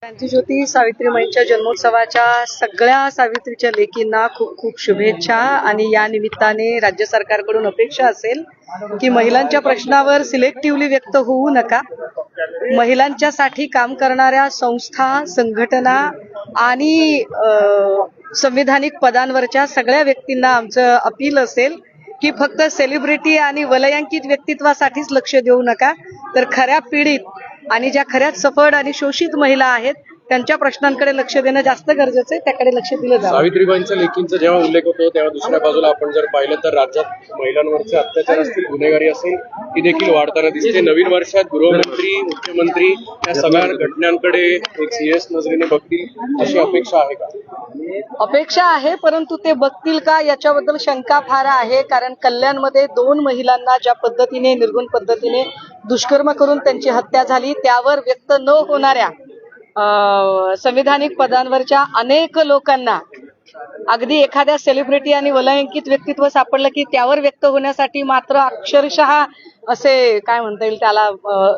क्रांतिज्योती सावित्रीमाईंच्या जन्मोत्सवाच्या सगळ्या सावित्रीच्या लेकींना खूप खूप शुभेच्छा। आणि या निमित्ताने राज्य सरकारकडून अपेक्षा असेल की महिलांच्या प्रश्नावर सिलेक्टिव्हली व्यक्त होऊ नका। महिलांच्यासाठी काम करणाऱ्या संस्था, संघटना आणि संविधानिक पदांवरच्या सगळ्या व्यक्तींना आमचं अपील असेल की फक्त सेलिब्रिटी आणि वलयांकित व्यक्तित्वासाठीच लक्ष देऊ नका, तर खऱ्या पीडित आणि ज्या खऱ्याच सफळ आणि शोषित महिला आहेत त्यांच्या प्रश्नांकडे लक्ष देणं जास्त गरजेचं आहे, त्याकडे लक्ष दिलं जावं। सावित्रीबाईंच्या लेखींचा जेव्हा उल्लेख होतो तेव्हा दुसऱ्या बाजूला आपण जर पाहिलं तर राज्यात महिलांवरचे अत्याचार असतील, गुन्हेगारी असेल, ती देखील वाढताना दिसते। नवीन वर्षात गृहमंत्री, मुख्यमंत्री या सगळ्या घटनांकडे एक सिरियस नजरेने बघतील अशी अपेक्षा आहे का? अपेक्षा आहे, परंतु ते बघतील का याच्याबद्दल शंका फार आहे। कारण कल्याणमध्ये 2 महिलांना ज्या पद्धतीने निर्गुण पद्धतीने दुष्कर्म करून त्यांची हत्या झाली, त्यावर व्यक्त न होणाऱ्या संविधानिक पदांवरच्या अनेक लोकांना अगदी एखाद्या सेलिब्रिटी आणि वलयांकित व्यक्तित्व सापडलं की त्यावर व्यक्त होण्यासाठी मात्र अक्षरशः असे काय म्हणता येईल त्याला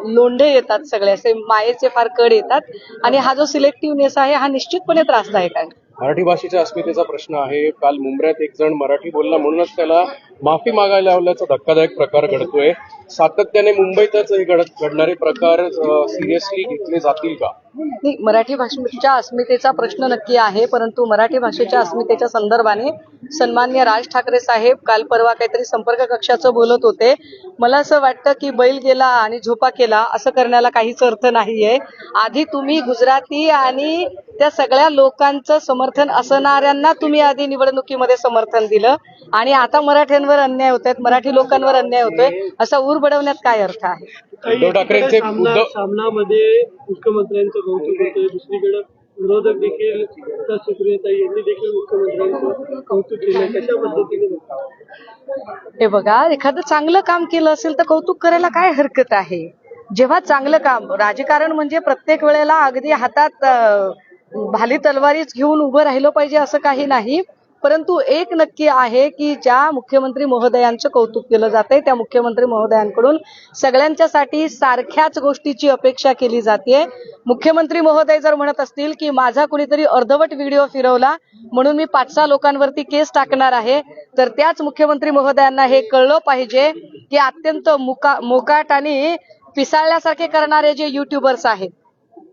लोंढे येतात, सगळे असे मायेचे फार कड येतात। आणि हा जो सिलेक्टिव्हनेस आहे हा निश्चितपणे त्रासदायक आहे। मराठी भाषेच्या अस्मितेचा प्रश्न आहे। काल मुंबईत एक जण मराठी बोलला म्हणूनच त्याला माफी मागायला लावल्याचा धक्कादायक प्रकार घडतोय। सातत्याने मुंबईतच हे घडणारे प्रकार सिरियसली घेतले जातील का? नाही, मराठी भाषेच्या अस्मितेचा प्रश्न नक्की आहे, परंतु मराठी भाषेच्या अस्मितेच्या संदर्भाने सन्माननीय राज ठाकरे साहेब काल परवा काहीतरी संपर्क कक्षाचं बोलत होते। मला असं वाटतं की बैल गेला आणि झोपा केला असं करण्याला काहीच अर्थ नाहीये। आधी तुम्ही गुजराती आणि त्या सगळ्या लोकांचं समर्थन असणाऱ्यांना तुम्ही आधी निवडणुकीमध्ये समर्थन दिलं आणि आता मराठ्यांवर अन्याय होत आहेत, मराठी लोकांवर अन्याय होतोय, असा ऊर बडवण्यात काय अर्थ आहे? उद्धव ठाकरेंचे सामनामध्ये मुख्यमंत्र्यांचं कौतुक होतं, दुसरीकडे विरोधक देखील सुप्रियाताई यांनी देखील मुख्यमंत्र्यांचं कौतुक केलं, कशा पद्धतीने हे बघा, एखादं चांगलं काम केलं असेल तर कौतुक करायला काय हरकत आहे? जेव्हा चांगलं काम, राजकारण म्हणजे प्रत्येक वेळेला अगदी हातात भाली तलवारीच घेऊन उभं राहिलं पाहिजे असं काही नाही। परंतु एक नक्की आहे की ज्या मुख्यमंत्री महोदयांचं कौतुक केलं जातंय त्या मुख्यमंत्री महोदयांकडून सगळ्यांच्यासाठी सारख्याच गोष्टीची अपेक्षा केली जाते। मुख्यमंत्री महोदय जर म्हणत असतील की माझा कुणीतरी अर्धवट व्हिडिओ फिरवला म्हणून मी 5-6 लोकांवरती केस टाकणार आहे, तर त्याच मुख्यमंत्री महोदयांना हे कळलं पाहिजे की अत्यंत मोकाट आणि पिसाळल्यासारखे करणारे जे युट्यूबर्स आहेत,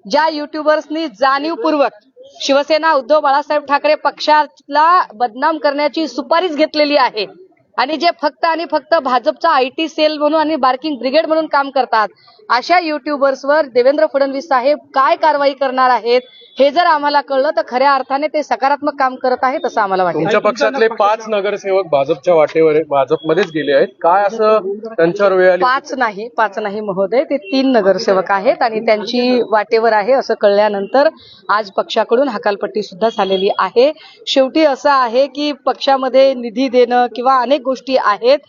ज्या युट्यूबर्सनी जाणीवपूर्वक शिवसेना उद्धव बाळासाहेब ठाकरे पक्षाला बदनाम करण्याची सुपारीच घेतलेली आहे आणि जे फक्त आणि फक्त भाजपचा IT सेल म्हणून आणि बार्किंग ब्रिगेड म्हणून काम करतात, अशा युट्यूबर्सवर देवेंद्र फडणवीस साहेब काय कारवाई करणार आहेत हे जर आम्हाला कळलं तर खऱ्या अर्थाने ते सकारात्मक काम करत आहेत असं आम्हाला वाटतं। तुमच्या पक्षातले 5 नगरसेवक भाजपच्या वाटेवर भाजपमध्येच गेले आहेत, काय असं त्यांच्यावर वेळ आली? 5 नाही महोदय, ते 3 नगरसेवक आहेत आणि त्यांची वाटेवर आहे असं कळल्यानंतर आज पक्षाकडून हकालपट्टी सुद्धा झालेली आहे। शेवटी असं आहे की पक्षामध्ये निधी देणं किंवा अनेक गोष्टी आहेत,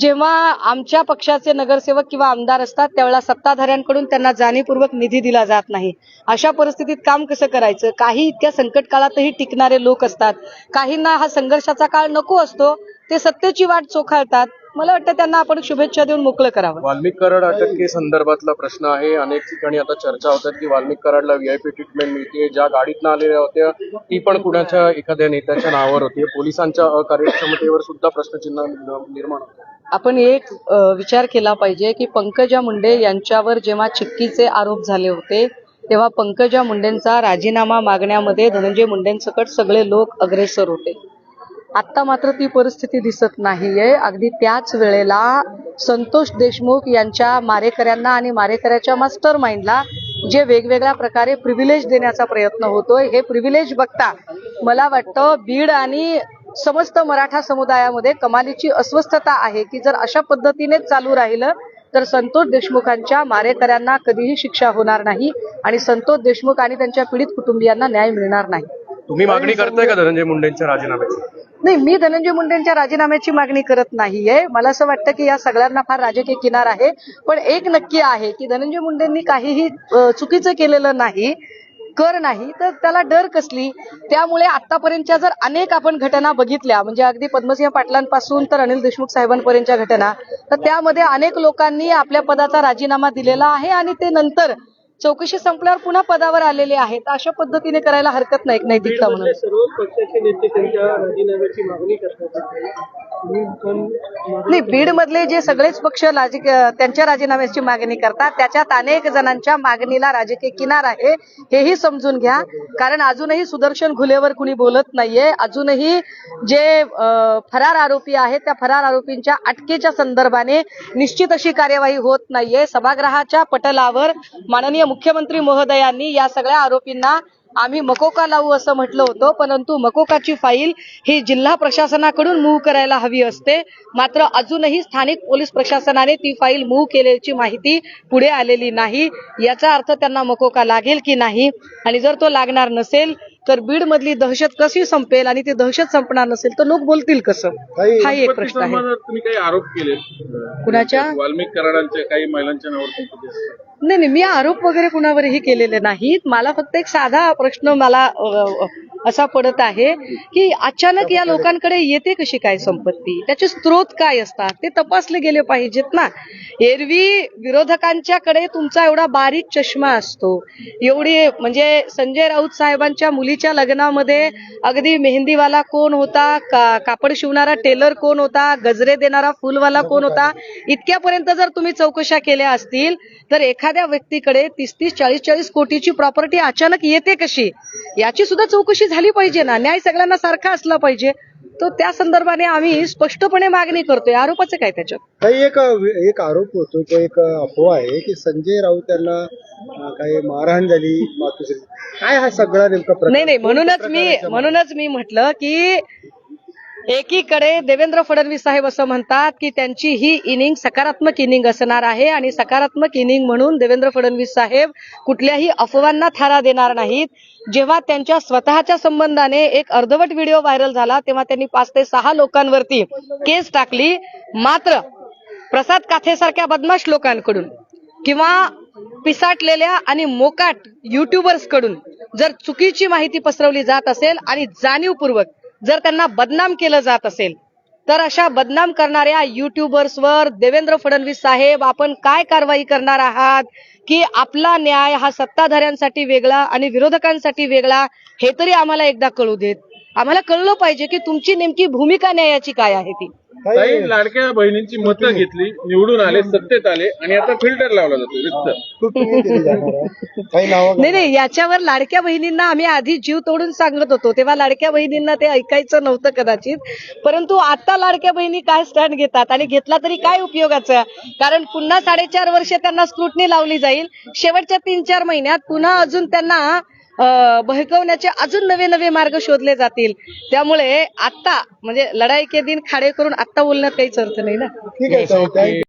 जेव्हा आमच्या पक्षाचे नगरसेवक किंवा आमदार असतात त्यावेळेला सत्ताधाऱ्यांकडून त्यांना जाणीवपूर्वक निधी दिला जात नाही। अशा परिस्थितीत काम कसं करायचं? काही इतक्या संकट काळातही टिकणारे लोक असतात, काहींना हा संघर्षाचा काळ नको असतो, ते सत्तेची वाट चोखाळतात। मला वाटतं त्यांना आपण शुभेच्छा देऊन मोकळं करावं। वाल्मिक कराड अटके संदर्भातला प्रश्न आहे। अनेक ठिकाणी आता चर्चा होतात की वाल्मिक कराडला VIP ट्रीटमेंट मिळते, ज्या गाडीतनं आलेल्या होत्या ती पण कुणाच्या एखाद्या नेत्याच्या नावावर होती। पोलिसांच्या अकार्यक्षमतेवर सुद्धा प्रश्नचिन्ह निर्माण होतं। आपण एक विचार केला पाहिजे की पंकजा मुंडे यांच्यावर जेव्हा चिक्कीचे आरोप झाले होते तेव्हा पंकजा मुंडेंचा राजीनामा मागण्यामध्ये धनंजय मुंडेंसकट सगळे लोक अग्रेसर होते। आता मात्र ती परिस्थिती दिसत नाहीये। अगदी त्याच वेळेला संतोष देशमुख यांच्या मारेकऱ्यांना आणि मारेकऱ्याच्या मास्टर माइंडला जे वेगवेगळ्या प्रकारे प्रिव्हिलेज देण्याचा प्रयत्न होतोय, हे प्रिव्हिलेज बघता मला वाटतं बीड आणि समस्त मराठा समुदायामध्ये कमालीची अस्वस्थता आहे की जर अशा पद्धतीने चालू राहिलं तर संतोष देशमुखांच्या मारेकऱ्यांना कधीही शिक्षा होणार नाही आणि संतोष देशमुख आणि त्यांच्या पीडित कुटुंबियांना न्याय मिळणार नाही। तुम्ही मागणी करताय का धनंजय मुंडेंच्या राजीनाम्याची? नाही, मी धनंजय मुंडेंच्या राजीनाम्याची मागणी करत नाहीये। मला असं वाटतं की या सगळ्यांना फार राजकीय किनार आहे, पण एक नक्की आहे की धनंजय मुंडेंनी काहीही चुकीचं केलेलं नाही, नाही तर त्याला डर कसली? त्यामुळे आतापर्यंतच्या जर अनेक आपण घटना बघितल्या, म्हणजे अगदी पद्मसिंह पाटलांपासून तर अनिल देशमुख साहेबांपर्यंतच्या घटना, तर त्यामध्ये अनेक लोकांनी आपल्या पदाचा राजीनामा दिलेला आहे आणि ते नंतर चौकशी संपल्यावर पुन्हा पदावर आलेले आहेत, अशा पद्धतीने करायला हरकत नाही नैतिकता म्हणून. बीडमधले सर्वच पक्षाचे नेते त्यांच्या राजीनाम्याची मागणी करतात. तुम्ही पण नाही, बीड मधले जे सगळेच पक्ष त्यांच्या राजीनाम्याची मागणी करतात, त्याच्यात अनेक जणांच्या मागणीला राजकीय किनार आहे हेही समजून घ्या. कारण अजूनही सुदर्शन घुलेवर कुणी बोलत नाहीये. अजूनही जे फरार आरोपी आहेत त्या फरार आरोपींच्या अटकेच्या संदर्भाने निश्चित अशी कार्यवाही होत नाहीये. सभागृहाच्या पटलावर माननीय मुख्यमंत्री महोदयांनी या सगळ्या आरोपींना आम्ही मकोका लावू असं म्हटलं होतं, परंतु मकोकाची फाईल ही जिल्हा प्रशासनाकडून मूव्ह करायला हवी असते. मात्र अजूनही स्थानिक पोलीस प्रशासनाने ती फाईल मूव्ह केल्याची माहिती पुढे आलेली नाही. याचा अर्थ त्यांना मकोका लागेल की नाही, आणि जर तो लागणार नसेल तर बीड मधली दहशत कशी संपेल, आणि ती दहशत संपणार नसेल तर लोक बोलतील कसं, हा एक प्रश्न आहे. तुम्ही काही आरोप केले कुणाच्या? वाल्मिक कराडांच्या काही महिलांच्या नावावर? नाही, मी आरोप वगैरे कुणावरही केलेले नाहीत. मला फक्त एक साधा प्रश्न मला असा पडत आहे की अचानक या लोकांकडे येते कशी काय संपत्ती, त्याचे स्रोत काय असतात ते तपासले गेले पाहिजेत ना. एरवी विरोधकांच्याकडे तुमचा एवढा बारीक चष्मा असतो, एवढी म्हणजे संजय राऊत साहेबांच्या मुलीच्या लग्नामध्ये अगदी मेहंदीवाला कोण होता, कापड शिवणारा टेलर कोण होता, गजरे देणारा फुलवाला कोण होता, इतक्यापर्यंत जर तुम्ही चौकशा केल्या असतील तर एखाद्या व्यक्तीकडे 30-40 कोटीची प्रॉपर्टी अचानक येते कशी, याची सुद्धा चौकशी झाली पाहिजे ना. न्याय सगळ्यांना सारखा असला पाहिजे. तो त्या संदर्भाने आम्ही स्पष्टपणे मागणी करतोय. आरोपाचं काय त्याच्यात? काही एक आरोप होतो, तो एक अफवा आहे की संजय राऊत यांना काही मारहाण झाली, मातोश्री. काय हा सगळा नेमका प्रकार? नाही, म्हणूनच मी म्हटलं की एकीकडे देवेंद्र फडणवीस साहेब असं म्हणतात की त्यांची ही इनिंग सकारात्मक इनिंग असणार आहे, आणि सकारात्मक इनिंग म्हणून देवेंद्र फडणवीस साहेब कुठल्याही अफवांना थारा देणार नाहीत. जेव्हा त्यांच्या स्वतःच्या संबंधाने एक अर्धवट व्हिडिओ व्हायरल झाला तेव्हा त्यांनी 5 ते 6 लोकांवरती केस टाकली. मात्र प्रसाद काथेसारख्या बदमाश लोकांकडून किंवा पिसाटलेल्या आणि मोकाट युट्यूबर्स कडून जर चुकीची माहिती पसरवली जात असेल आणि जाणीवपूर्वक जर त्यांना बदनाम केलं जात असेल तर अशा बदनाम करणाऱ्या युट्यूबर्सवर देवेंद्र फडणवीस साहेब आपण काय कारवाई करणार आहात, की आपला न्याय हा सत्ताधाऱ्यांसाठी वेगळा आणि विरोधकांसाठी वेगळा, हे तरी आम्हाला एकदा कळू देत. आम्हाला कळलं पाहिजे की तुमची नेमकी भूमिका न्यायाची काय आहे ती. काही लाडक्या बहिणींची मतं घेतली, निवडून आले, सत्तेत आले, आणि आता फिल्टर लावला जातो. नाही, याच्यावर लाडक्या बहिणींना आम्ही आधी जीव तोडून सांगत होतो, तेव्हा लाडक्या बहिणींना ते ऐकायचं नव्हतं कदाचित. परंतु आता लाडक्या बहिणी काय स्टँड घेतात, आणि घेतला तरी काय उपयोगाचा, कारण पुन्हा 4.5 वर्ष त्यांना स्क्रुटनी लावली जाईल. शेवटच्या 3-4 महिन्यात पुन्हा अजून त्यांना बहकवण्याचे अजून नवे मार्ग शोधले जातील. त्यामुळे आता म्हणजे लढाई के दिन खाडे करून आता बोलण्यात काहीच अर्थ नाही ना. ठीक आहे.